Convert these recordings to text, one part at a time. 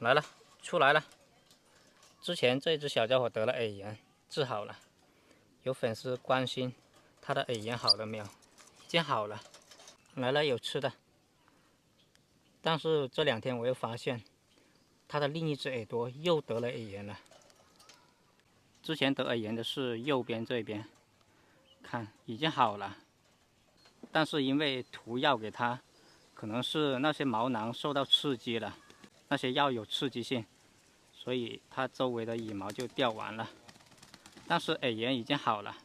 来了，出来了。之前这只小家伙得了耳炎，治好了。有粉丝关心他的耳炎好了没有？已经好了。来了，有吃的。但是这2天我又发现他的另一只耳朵又得了耳炎了。之前得耳炎的是右边这边，看已经好了。但是因为涂药给他，可能是那些毛囊受到刺激了，那些药有刺激性，所以它周围的羽毛就掉完了。但是耳炎已经好了，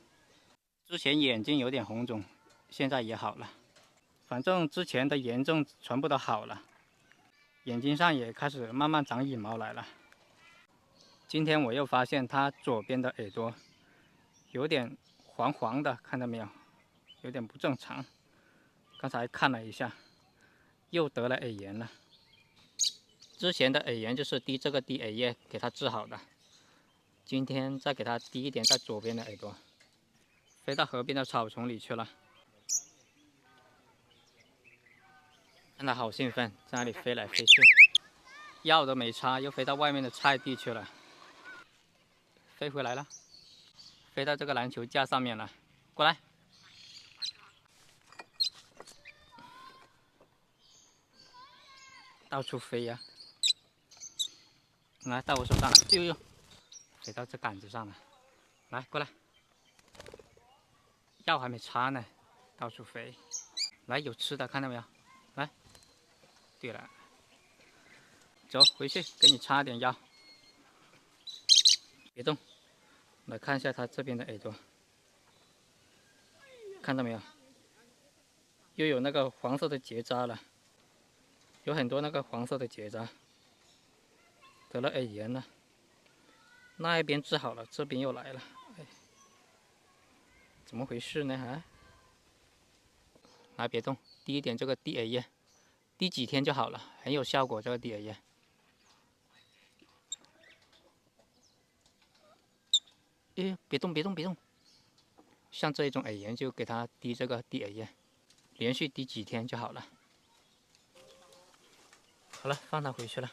之前眼睛有点红肿，现在也好了。反正之前的炎症全部都好了，眼睛上也开始慢慢长羽毛来了。今天我又发现它左边的耳朵有点黄黄的，看到没有？有点不正常。刚才看了一下，又得了耳炎了。之前的耳炎就是滴这个滴耳液给它治好的，今天再给它滴一点在左边的耳朵。飞到河边的草丛里去了，看它好兴奋，在那里飞来飞去，药都没擦，又飞到外面的菜地去了。飞回来了，飞到这个篮球架上面了，过来。到处飞呀！来到我手上了，哎呦，飞到这杆子上了，来过来。药还没擦呢，到处飞。来，有吃的，看到没有？来，对了，走回去给你擦点药。别动，来看一下它这边的耳朵，看到没有？又有那个黄色的结扎了，有很多那个黄色的结扎，得了耳炎了。那一边治好了，这边又来了，哎，怎么回事呢？啊？来，别动，滴一点这个滴耳液，滴几天就好了，很有效果。这个滴耳液，哎，别动，别动，别动。像这一种耳炎就给它滴这个滴耳液，连续滴几天就好了。好了，放它回去了。